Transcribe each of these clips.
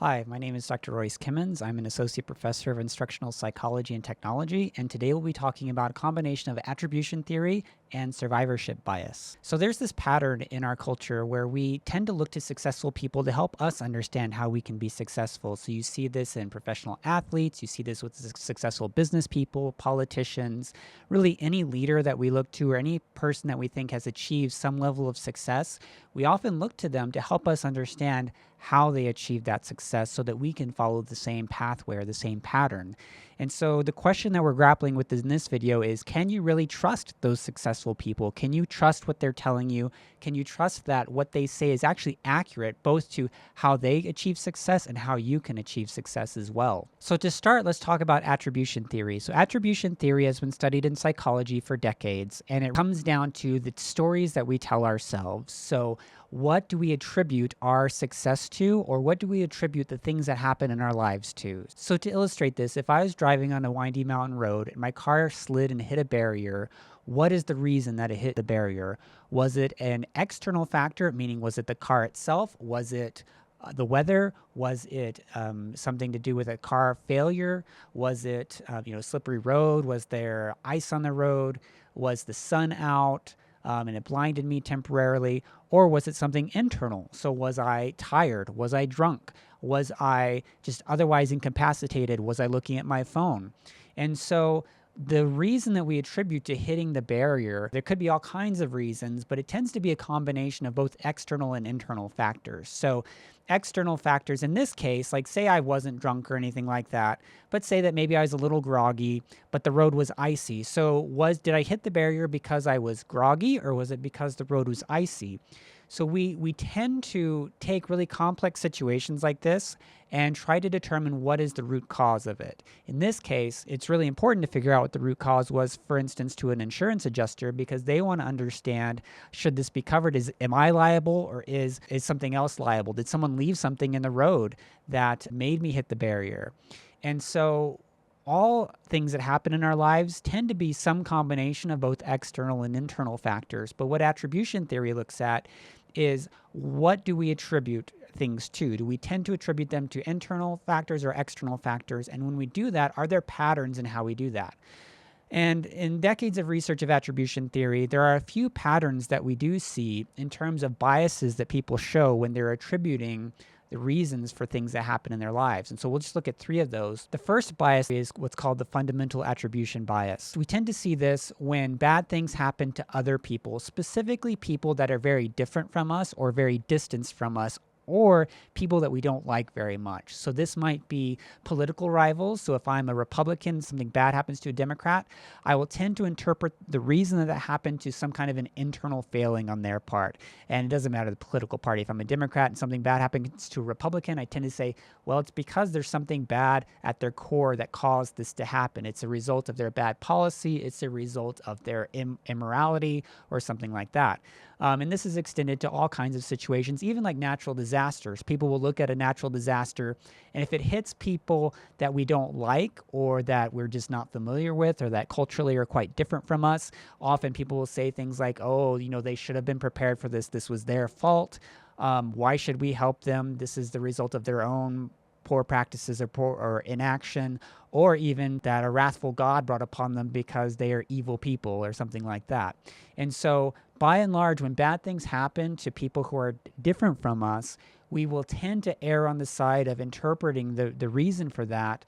Hi, my name is Dr. Royce Kimmons. I'm an associate professor of instructional psychology and technology, and today we'll be talking about a combination of attribution theory and survivorship bias. So there's this pattern in our culture where we tend to look to successful people to help us understand how we can be successful. So you see this in professional athletes, you see this with successful business people, politicians, really any leader that we look to or any person that we think has achieved some level of success. We often look to them to help us understand how they achieve that success so that we can follow the same pathway or the same pattern. And so the question that we're grappling with in this video is, can you really trust those successful people? Can you trust what they're telling you? Can you trust that what they say is actually accurate, both to how they achieve success and how you can achieve success as well? So to start, let's talk about attribution theory. So attribution theory has been studied in psychology for decades, and it comes down to the stories that we tell ourselves. So what do we attribute our success to, or what do we attribute the things that happen in our lives to? So to illustrate this, if I was driving on a windy mountain road and my car slid and hit a barrier, what is the reason that it hit the barrier? Was it an external factor, meaning was it the car itself? Was it the weather? Was it something to do with a car failure? Was it slippery road? Was there ice on the road? Was the sun out? And it blinded me temporarily? Or was it something internal? So was I tired? Was I drunk? Was I just otherwise incapacitated? Was I looking at my phone? And so the reason that we attribute to hitting the barrier, there could be all kinds of reasons, but it tends to be a combination of both external and internal factors. So external factors in this case, like say I wasn't drunk or anything like that, but say that maybe I was a little groggy, but the road was icy. So did I hit the barrier because I was groggy, or was it because the road was icy? So we tend to take really complex situations like this and try to determine what is the root cause of it. In this case, it's really important to figure out what the root cause was, for instance, to an insurance adjuster, because they want to understand, should this be covered? Am I liable, or is something else liable? Did someone leave something in the road that made me hit the barrier? And so all things that happen in our lives tend to be some combination of both external and internal factors. But what attribution theory looks at is, what do we attribute things to? Do we tend to attribute them to internal factors or external factors? And when we do that, are there patterns in how we do that? And in decades of research of attribution theory, there are a few patterns that we do see in terms of biases that people show when they're attributing the reasons for things that happen in their lives. And so we'll just look at three of those. The first bias is what's called the fundamental attribution bias. We tend to see this when bad things happen to other people, specifically people that are very different from us or very distant from us, or people that we don't like very much. So this might be political rivals. So if I'm a Republican, something bad happens to a Democrat, I will tend to interpret the reason that happened to some kind of an internal failing on their part. And it doesn't matter the political party. If I'm a Democrat and something bad happens to a Republican, I tend to say, well, it's because there's something bad at their core that caused this to happen. It's a result of their bad policy. It's a result of their immorality or something like that. And this is extended to all kinds of situations, even like natural disasters. People will look at a natural disaster, and if it hits people that we don't like, or that we're just not familiar with, or that culturally are quite different from us, often people will say things like, oh, they should have been prepared for this. This was their fault. Why should we help them? This is the result of their own poor practices or inaction, or even that a wrathful God brought upon them because they are evil people or something like that. And so by and large, when bad things happen to people who are different from us, we will tend to err on the side of interpreting the reason for that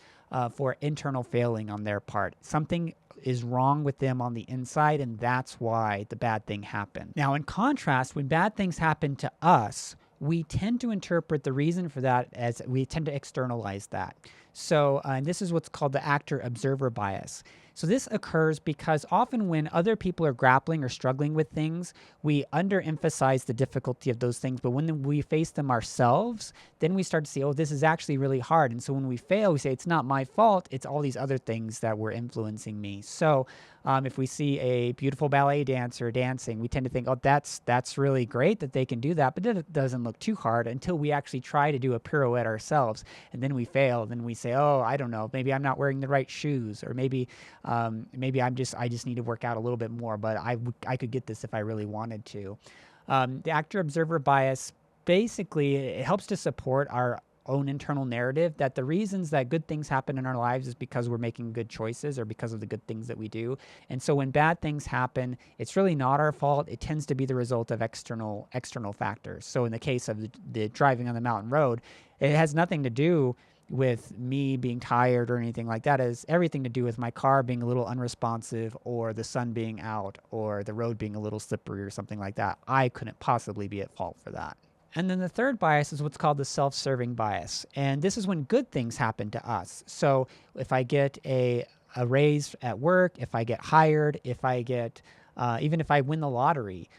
for internal failing on their part. Something is wrong with them on the inside, and that's why the bad thing happened. Now, in contrast, when bad things happen to us, we tend to interpret the reason for that as we tend to externalize that. So and this is what's called the actor-observer bias. So this occurs because often when other people are grappling or struggling with things, we underemphasize the difficulty of those things. But when we face them ourselves, then we start to see, oh, this is actually really hard. And so when we fail, we say, it's not my fault. It's all these other things that were influencing me. So if we see a beautiful ballet dancer dancing, we tend to think, oh, that's really great that they can do that, but it doesn't look too hard, until we actually try to do a pirouette ourselves. And then we fail. Then we say, oh, I don't know, maybe I'm not wearing the right shoes, or maybe I just need to work out a little bit more, but I could get this if I really wanted to. The actor-observer bias, basically, it helps to support our own internal narrative that the reasons that good things happen in our lives is because we're making good choices or because of the good things that we do. And so when bad things happen, it's really not our fault. It tends to be the result of external factors. So in the case of the driving on the mountain road, it has nothing to do with me being tired or anything like that. It has everything to do with my car being a little unresponsive, or the sun being out, or the road being a little slippery or something like that. I couldn't possibly be at fault for that. And then the third bias is what's called the self-serving bias. And this is when good things happen to us. So if I get a raise at work, if I get hired, if I get, even if I win the lottery,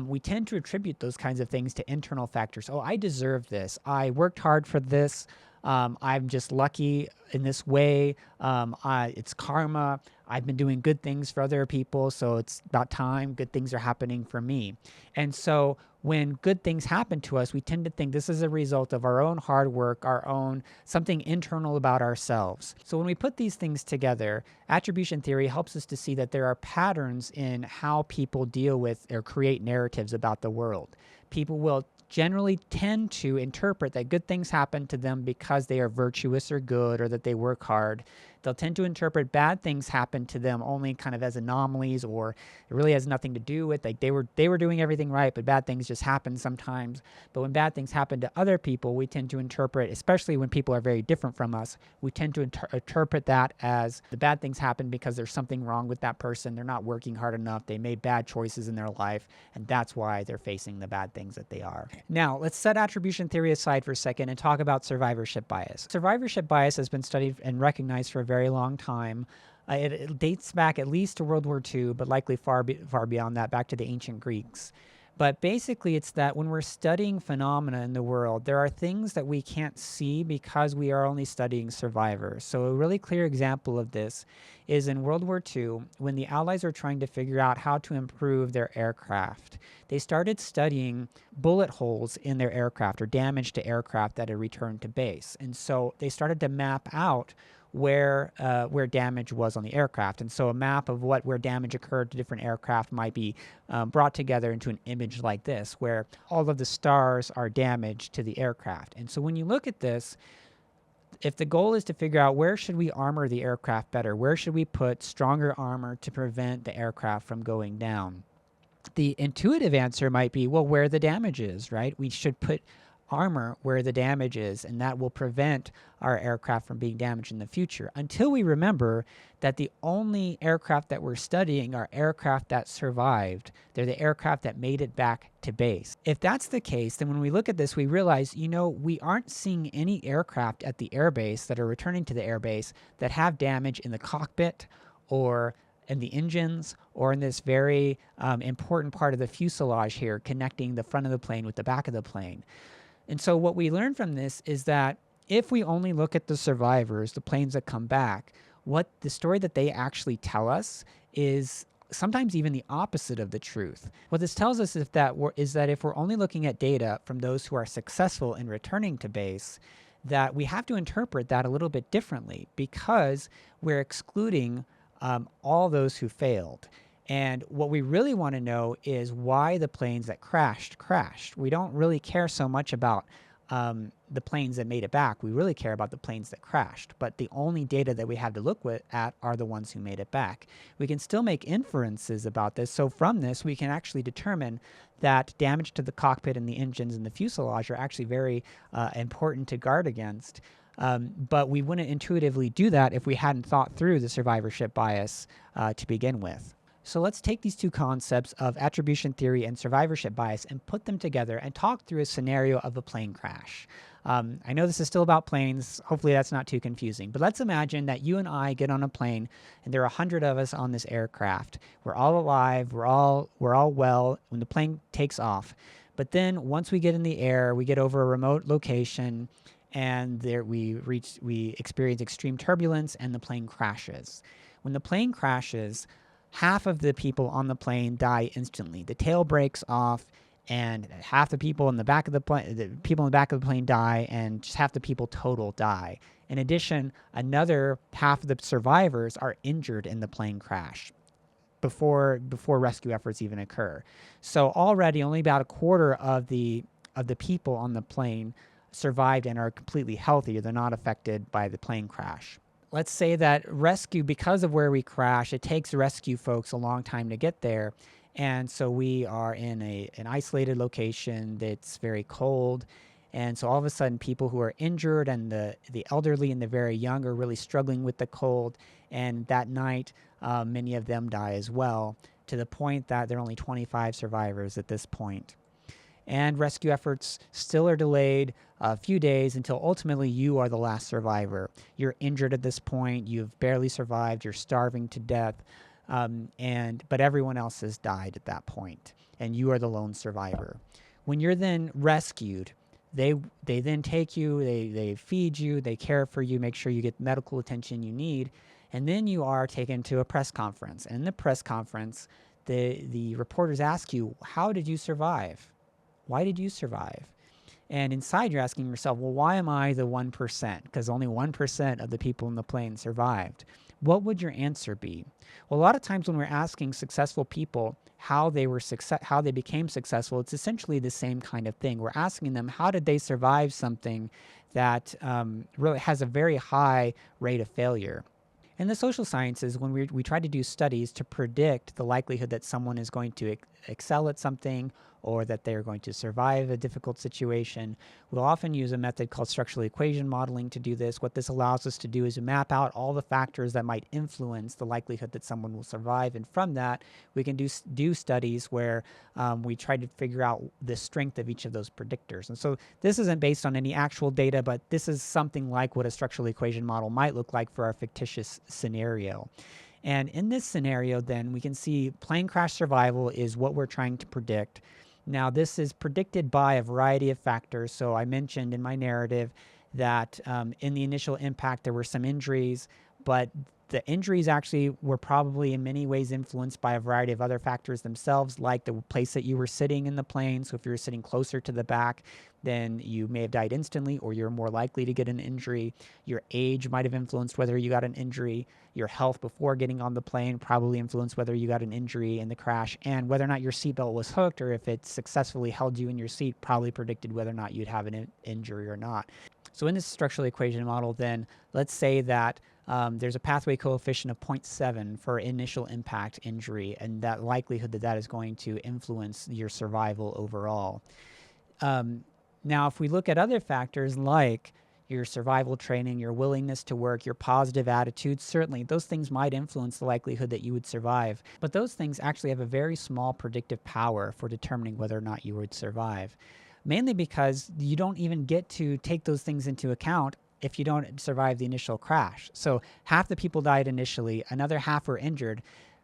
we tend to attribute those kinds of things to internal factors. Oh, I deserve this. I worked hard for this. I'm just lucky in this way. It's karma. I've been doing good things for other people, so it's about time good things are happening for me. And so when good things happen to us, we tend to think this is a result of our own hard work, our own something internal about ourselves. So when we put these things together, attribution theory helps us to see that there are patterns in how people deal with or create narratives about the world. People will generally tend to interpret that good things happen to them because they are virtuous or good, or that they work hard. They'll tend to interpret bad things happen to them only kind of as anomalies, or it really has nothing to do with, like, they were doing everything right, but bad things just happen sometimes. But when bad things happen to other people, we tend to interpret, especially when people are very different from us, we tend to interpret that as the bad things happen because there's something wrong with that person. They're not working hard enough. They made bad choices in their life, and that's why they're facing the bad things that they are. Now, let's set attribution theory aside for a second and talk about survivorship bias. Survivorship bias has been studied and recognized for a very long time. It dates back at least to World War II, but likely far beyond that, back to the ancient Greeks. But basically, it's that when we're studying phenomena in the world, there are things that we can't see because we are only studying survivors. So a really clear example of this is in World War II, when the Allies were trying to figure out how to improve their aircraft. They started studying bullet holes in their aircraft, or damage to aircraft that had returned to base. And so they started to map out where damage was on the aircraft. And so a map of where damage occurred to different aircraft might be brought together into an image like this, where all of the stars are damaged to the aircraft. And so when you look at this, if the goal is to figure out where should we armor the aircraft better, where should we put stronger armor to prevent the aircraft from going down, the intuitive answer might be, well, where the damage is, right? We should put armor where the damage is, and that will prevent our aircraft from being damaged in the future, until we remember that the only aircraft that we're studying are aircraft that survived. They're the aircraft that made it back to base. If that's the case, then when we look at this, we realize, we aren't seeing any aircraft at the airbase that are returning to the airbase that have damage in the cockpit, or in the engines, or in this very important part of the fuselage here, connecting the front of the plane with the back of the plane. And so what we learn from this is that if we only look at the survivors, the planes that come back, what the story that they actually tell us is sometimes even the opposite of the truth. What this tells us is that if we're only looking at data from those who are successful in returning to base, that we have to interpret that a little bit differently, because we're excluding all those who failed. And what we really want to know is why the planes that crashed. We don't really care so much about the planes that made it back. We really care about the planes that crashed. But the only data that we have to look at are the ones who made it back. We can still make inferences about this. So from this, we can actually determine that damage to the cockpit and the engines and the fuselage are actually very important to guard against. But we wouldn't intuitively do that if we hadn't thought through the survivorship bias to begin with. So let's take these two concepts of attribution theory and survivorship bias and put them together and talk through a scenario of a plane crash. I know this is still about planes. Hopefully that's not too confusing. But let's imagine that you and I get on a plane, and there are 100 of us on this aircraft. We're all alive. We're all well when the plane takes off. But then once we get in the air, we get over a remote location, and there we experience extreme turbulence, and the plane crashes. When the plane crashes, half of the people on the plane die instantly. The tail breaks off, and half the people in the back of the plane die, and just half the people total die. In addition, another half of the survivors are injured in the plane crash before rescue efforts even occur. So already only about a quarter of the people on the plane survived and are completely healthy. They're not affected by the plane crash. Let's say that rescue, because of where we crash, it takes rescue folks a long time to get there. And so we are in an isolated location that's very cold. And so all of a sudden, people who are injured and the elderly and the very young are really struggling with the cold. And that night, many of them die as well, to the point that there are only 25 survivors at this point. And rescue efforts still are delayed a few days until ultimately you are the last survivor. You're injured at this point. You've barely survived. You're starving to death. But everyone else has died at that point, and you are the lone survivor. When you're then rescued, they then take you, they feed you, they care for you, make sure you get medical attention you need, and then you are taken to a press conference. And in the press conference, the reporters ask you, how did you survive? Why did you survive? And inside you're asking yourself, well, why am I the 1%? Because only 1% of the people in the plane survived. What would your answer be? Well, a lot of times when we're asking successful people how they became successful, it's essentially the same kind of thing. We're asking them, how did they survive something that really has a very high rate of failure? In the social sciences, when we try to do studies to predict the likelihood that someone is going to excel at something or that they're going to survive a difficult situation, we'll often use a method called structural equation modeling to do this. What this allows us to do is to map out all the factors that might influence the likelihood that someone will survive. And from that, we can do studies where we try to figure out the strength of each of those predictors. And so this isn't based on any actual data, but this is something like what a structural equation model might look like for our fictitious scenario. And in this scenario, then, we can see plane crash survival is what we're trying to predict. Now, this is predicted by a variety of factors. So I mentioned in my narrative that in the initial impact, there were some injuries, but the injuries actually were probably in many ways influenced by a variety of other factors themselves, like the place that you were sitting in the plane. So if you were sitting closer to the back, then you may have died instantly, or you're more likely to get an injury. Your age might have influenced whether you got an injury. Your health before getting on the plane probably influenced whether you got an injury in the crash, and whether or not your seatbelt was hooked or if it successfully held you in your seat probably predicted whether or not you'd have an injury or not. So in this structural equation model, then, let's say that there's a pathway coefficient of 0.7 for initial impact injury, and that likelihood that is going to influence your survival overall. Now, if we look at other factors like your survival training, your willingness to work, your positive attitude, certainly those things might influence the likelihood that you would survive. But those things actually have a very small predictive power for determining whether or not you would survive, mainly because you don't even get to take those things into account if you don't survive the initial crash. So half the people died initially, another half were injured.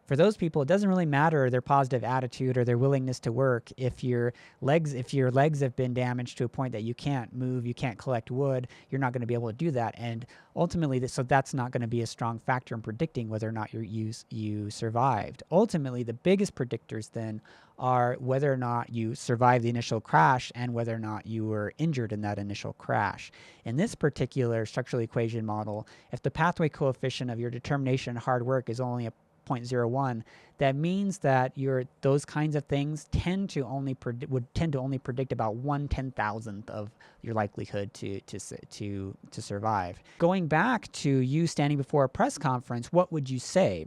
For those people, it doesn't really matter their positive attitude or their willingness to work. If your legs have been damaged to a point that you can't move, you can't collect wood, you're not going to be able to do that. And ultimately, so that's not going to be a strong factor in predicting whether or not you survived. Ultimately, the biggest predictors then are whether or not you survived the initial crash and whether or not you were injured in that initial crash. In this particular structural equation model, if the pathway coefficient of your determination and hard work is only a 0.01, that means that those kinds of things would tend to only predict about 1/10,000th of your likelihood to survive. Going back to you standing before a press conference, what would you say?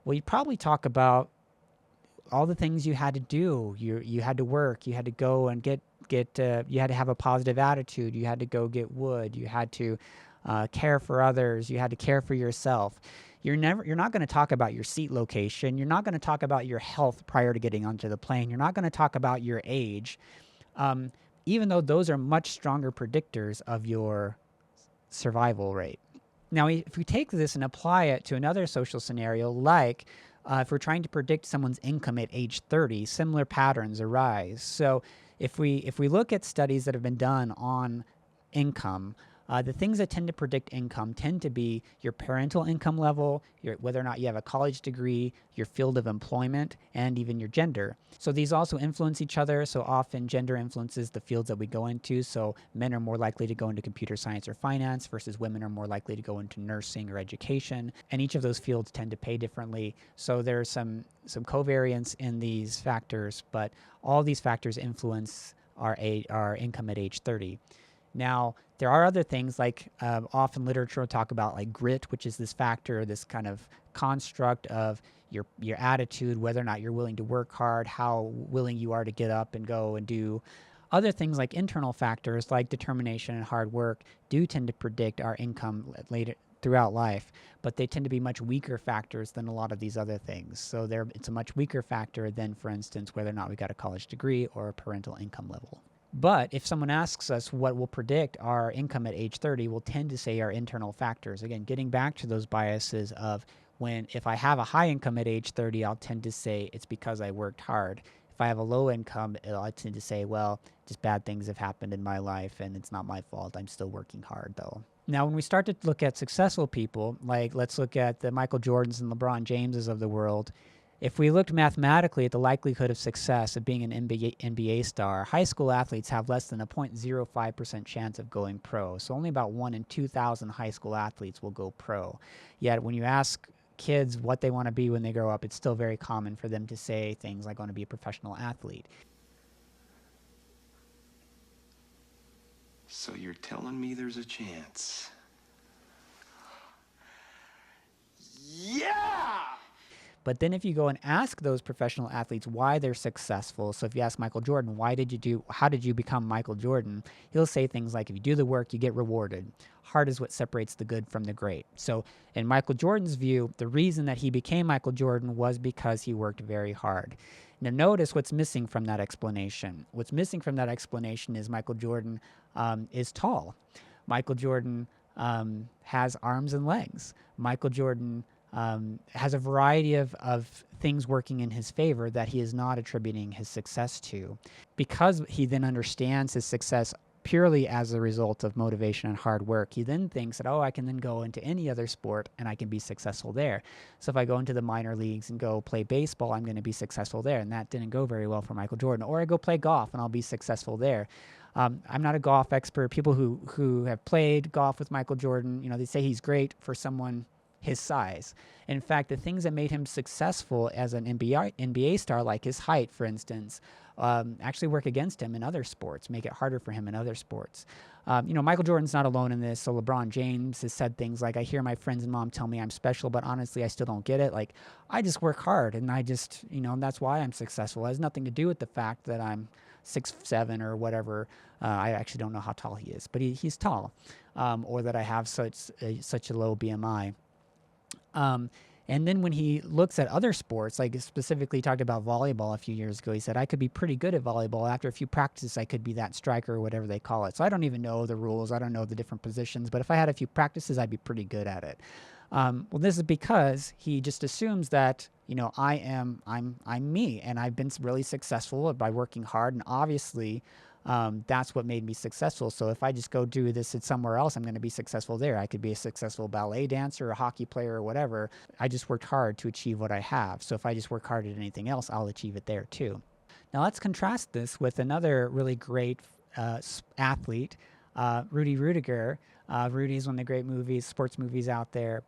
Well, you'd probably talk about all the things you had to do. You had to work. You had to go and you had to have a positive attitude. You had to go get wood. You had to care for others. You had to care for yourself. You're not going to talk about your seat location. You're not going to talk about your health prior to getting onto the plane. You're not going to talk about your age, even though those are much stronger predictors of your survival rate. Now, if we take this and apply it to another social scenario, like if we're trying to predict someone's income at age 30, similar patterns arise. So if we look at studies that have been done on income, the things that tend to predict income tend to be your parental income level, whether or not you have a college degree, your field of employment, and even your gender. So these also influence each other. So often gender influences the fields that we go into. So men are more likely to go into computer science or finance versus women are more likely to go into nursing or education. And each of those fields tend to pay differently. So there's some covariance in these factors, but all these factors influence our income at age 30. Now, there are other things like often literature will talk about like grit, which is this factor, this kind of construct of your attitude, whether or not you're willing to work hard, how willing you are to get up and go and do. Other things like internal factors like determination and hard work do tend to predict our income later throughout life, but they tend to be much weaker factors than a lot of these other things. So it's a much weaker factor than, for instance, whether or not we got a college degree or a parental income level. But if someone asks us what will predict our income at age 30, we'll tend to say our internal factors. Again, getting back to those biases of if I have a high income at age 30, I'll tend to say it's because I worked hard. If I have a low income, I tend to say, well, just bad things have happened in my life and it's not my fault. I'm still working hard though. Now, when we start to look at successful people, like let's look at the Michael Jordans and LeBron Jameses of the world. If we looked mathematically at the likelihood of success of being an NBA star, high school athletes have less than a 0.05% chance of going pro. So only about 1 in 2,000 high school athletes will go pro. Yet when you ask kids what they want to be when they grow up, it's still very common for them to say things like, I want to be a professional athlete. So you're telling me there's a chance? Yeah! But then if you go and ask those professional athletes why they're successful, so if you ask Michael Jordan, how did you become Michael Jordan? He'll say things like, if you do the work, you get rewarded. Hard is what separates the good from the great. So in Michael Jordan's view, the reason that he became Michael Jordan was because he worked very hard. Now notice what's missing from that explanation. What's missing from that explanation is Michael Jordan is tall. Michael Jordan has arms and legs. Michael Jordan has a variety of things working in his favor that he is not attributing his success to. Because he then understands his success purely as a result of motivation and hard work, he then thinks that, oh, I can then go into any other sport and I can be successful there. So if I go into the minor leagues and go play baseball, I'm going to be successful there. And that didn't go very well for Michael Jordan. Or I go play golf and I'll be successful there. I'm not a golf expert. People who have played golf with Michael Jordan, they say he's great for someone his size. In fact, the things that made him successful as an NBA star, like his height, for instance, actually work against him in other sports, make it harder for him in other sports. Michael Jordan's not alone in this. So LeBron James has said things like, I hear my friends and mom tell me I'm special, but honestly, I still don't get it. Like, I just work hard and I just, that's why I'm successful. It has nothing to do with the fact that I'm 6'7" or whatever. I actually don't know how tall he is, but he's tall, or that I have such a low BMI. And then when he looks at other sports, like specifically talked about volleyball a few years ago, he said, I could be pretty good at volleyball. After a few practices, I could be that striker or whatever they call it. So I don't even know the rules. I don't know the different positions, but if I had a few practices, I'd be pretty good at it. Well, this is because he just assumes that, I'm me and I've been really successful by working hard. And obviously, that's what made me successful. So if I just go do this at somewhere else, I'm going to be successful there. I could be a successful ballet dancer, a hockey player, or whatever. I just worked hard to achieve what I have. So if I just work hard at anything else, I'll achieve it there too. Now let's contrast this with another really great athlete, Rudy Rudiger. Rudy is one of the great sports movies out there.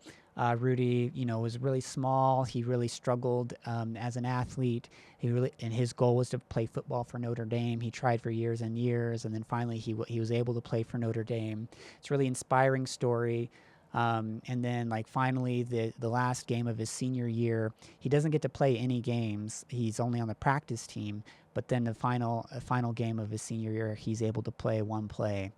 Rudy, was really small. He really struggled as an athlete. And his goal was to play football for Notre Dame. He tried for years and years, and then finally he was able to play for Notre Dame. It's a really inspiring story. And then, finally, the last game of his senior year, he doesn't get to play any games. He's only on the practice team. But then the final game of his senior year, he's able to play one play.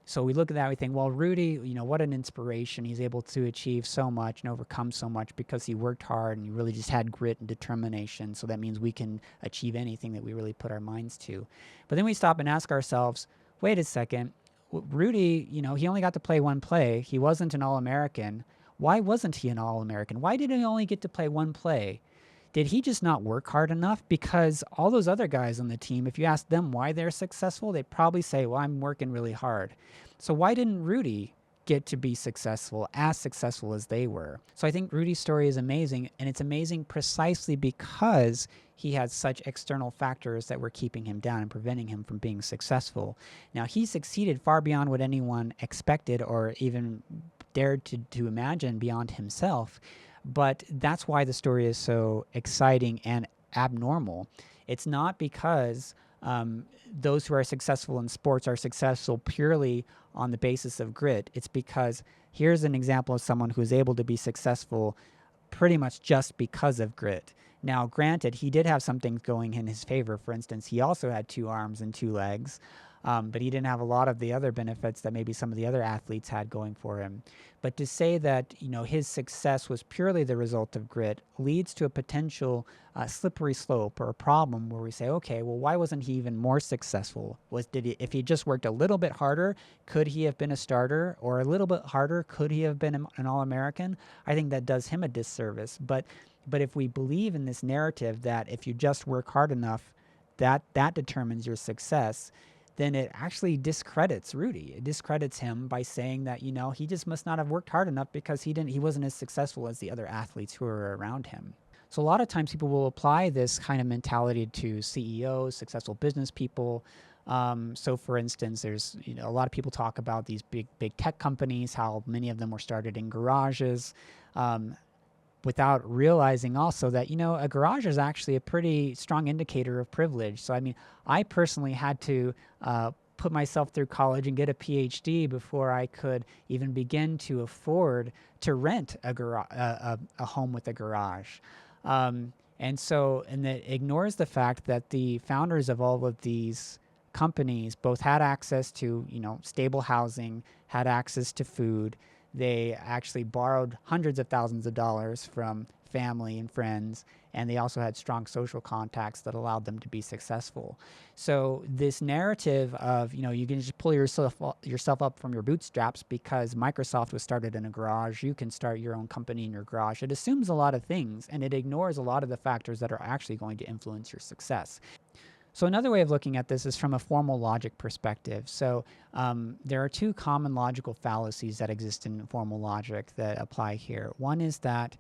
So we look at that, we think, well, Rudy, what an inspiration. He's able to achieve so much and overcome so much because he worked hard and he really just had grit and determination. So that means we can achieve anything that we really put our minds to. But then we stop and ask ourselves, wait a second, Rudy, he only got to play one play. He wasn't an All-American. Why wasn't he an All-American? Why did he only get to play one play? Did he just not work hard enough? Because all those other guys on the team, if you ask them why they're successful, they'd probably say, well, I'm working really hard. So why didn't Rudy get to be successful as they were? So I think Rudy's story is amazing, and it's amazing precisely because he had such external factors that were keeping him down and preventing him from being successful. Now, he succeeded far beyond what anyone expected or even dared to imagine beyond himself. But that's why the story is so exciting and abnormal. It's not because those who are successful in sports are successful purely on the basis of grit. It's because here's an example of someone who's able to be successful pretty much just because of grit. Now, granted, he did have some things going in his favor. For instance, he also had 2 arms and 2 legs, but he didn't have a lot of the other benefits that maybe some of the other athletes had going for him. But to say that his success was purely the result of grit leads to a potential slippery slope or a problem where we say, okay, well, why wasn't he even more successful? If he just worked a little bit harder, could he have been a starter? Or a little bit harder, could he have been an All-American? I think that does him a disservice. But if we believe in this narrative that if you just work hard enough, that determines your success, then it actually discredits Rudy. It discredits him by saying that, he just must not have worked hard enough because he wasn't as successful as the other athletes who were around him. So a lot of times people will apply this kind of mentality to CEOs, successful business people. So for instance, there's, a lot of people talk about these big tech companies, how many of them were started in garages. Without realizing also that, a garage is actually a pretty strong indicator of privilege. So, I mean, I personally had to put myself through college and get a PhD before I could even begin to afford to rent a home with a garage. And that ignores the fact that the founders of all of these companies both had access to, stable housing, had access to food. They actually borrowed hundreds of thousands of dollars from family and friends, and they also had strong social contacts that allowed them to be successful. So this narrative of, you can just pull yourself up from your bootstraps because Microsoft was started in a garage, you can start your own company in your garage. It assumes a lot of things, and it ignores a lot of the factors that are actually going to influence your success. So another way of looking at this is from a formal logic perspective. So there are 2 common logical fallacies that exist in formal logic that apply here. One is that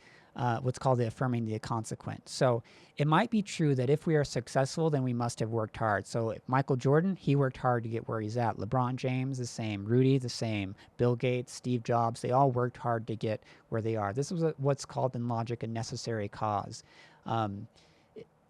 what's called the affirming the consequent. So it might be true that if we are successful, then we must have worked hard. So Michael Jordan, he worked hard to get where he's at. LeBron James, the same. Rudy, the same. Bill Gates, Steve Jobs, they all worked hard to get where they are. This was what's called in logic a necessary cause.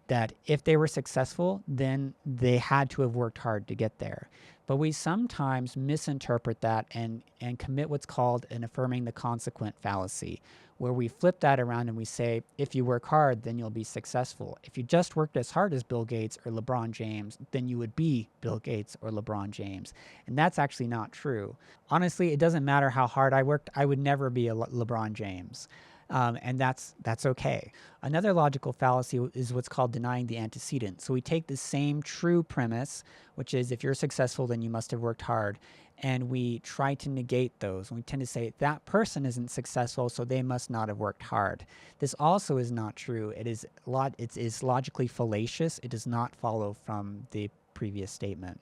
That if they were successful, then they had to have worked hard to get there. But we sometimes misinterpret that and commit what's called an affirming the consequent fallacy, where we flip that around and we say, if you work hard, then you'll be successful. If you just worked as hard as Bill Gates or LeBron James, then you would be Bill Gates or LeBron James. And that's actually not true. Honestly, it doesn't matter how hard I worked. I would never be a LeBron James. And that's okay. Another logical fallacy is what's called denying the antecedent. So we take the same true premise, which is if you're successful, then you must have worked hard, and we try to negate those. And we tend to say that person isn't successful, so they must not have worked hard. This also is not true. It is logically fallacious. It does not follow from the previous statement.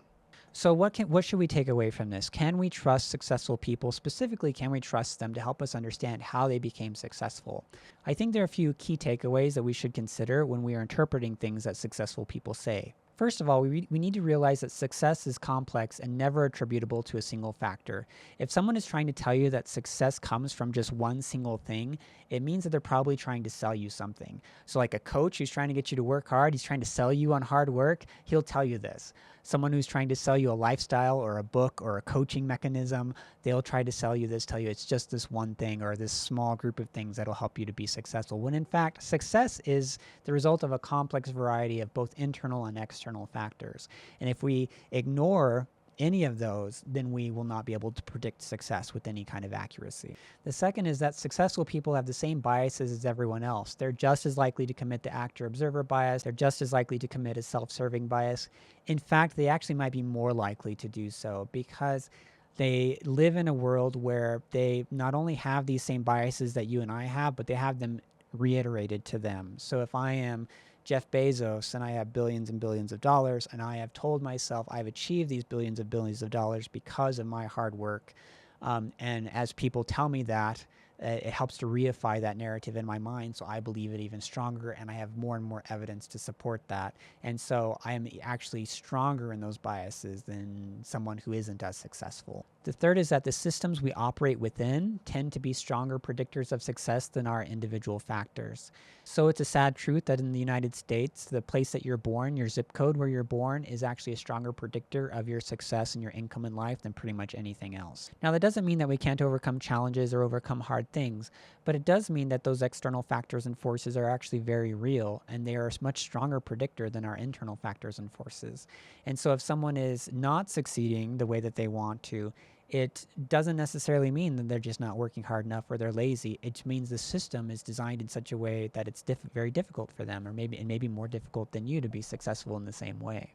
So what should we take away from this? Can we trust successful people? Specifically, can we trust them to help us understand how they became successful? I think there are a few key takeaways that we should consider when we are interpreting things that successful people say. First of all, we need to realize that success is complex and never attributable to a single factor. If someone is trying to tell you that success comes from just one single thing, it means that they're probably trying to sell you something. So like a coach who's trying to get you to work hard, he's trying to sell you on hard work, he'll tell you this. Someone who's trying to sell you a lifestyle or a book or a coaching mechanism, they'll try to sell you this, tell you it's just this one thing or this small group of things that'll help you to be successful. When in fact, success is the result of a complex variety of both internal and external factors. And if we ignore any of those, then we will not be able to predict success with any kind of accuracy. The second is that successful people have the same biases as everyone else. They're just as likely to commit the actor-observer bias. They're just as likely to commit a self-serving bias. In fact, they actually might be more likely to do so because they live in a world where they not only have these same biases that you and I have, but they have them reiterated to them. So if I am Jeff Bezos and I have billions and billions of dollars and I have told myself I've achieved these billions of dollars because of my hard work, and as people tell me that, it helps to reify that narrative in my mind, so I believe it even stronger, and I have more and more evidence to support that. And so I am actually stronger in those biases than someone who isn't as successful. The third is that the systems we operate within tend to be stronger predictors of success than our individual factors. So it's a sad truth that in the United States, the place that you're born, your zip code where you're born, is actually a stronger predictor of your success and your income in life than pretty much anything else. Now, that doesn't mean that we can't overcome challenges or overcome hard things, but it does mean that those external factors and forces are actually very real, and they are a much stronger predictor than our internal factors and forces. And so if someone is not succeeding the way that they want to, it doesn't necessarily mean that they're just not working hard enough or they're lazy. It means the system is designed in such a way that it's very difficult for them, or maybe more difficult than you to be successful in the same way.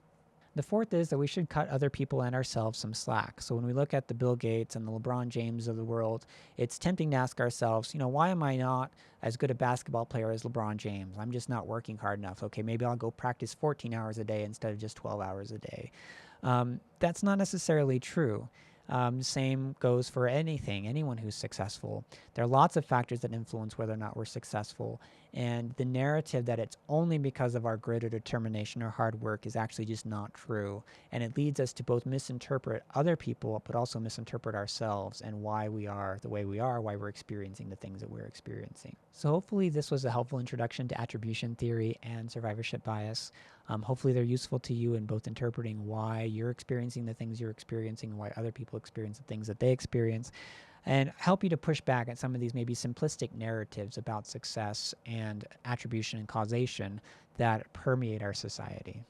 The fourth is that we should cut other people and ourselves some slack. So when we look at the Bill Gates and the LeBron James of the world, it's tempting to ask ourselves, why am I not as good a basketball player as LeBron James? I'm just not working hard enough. Okay, maybe I'll go practice 14 hours a day instead of just 12 hours a day. That's not necessarily true. Same goes for anyone who's successful. There are lots of factors that influence whether or not we're successful. And the narrative that it's only because of our grit or determination or hard work is actually just not true. And it leads us to both misinterpret other people, but also misinterpret ourselves and why we are the way we are, why we're experiencing the things that we're experiencing. So hopefully this was a helpful introduction to attribution theory and survivorship bias. Hopefully they're useful to you in both interpreting why you're experiencing the things you're experiencing, why other people experience the things that they experience, and help you to push back at some of these maybe simplistic narratives about success and attribution and causation that permeate our society.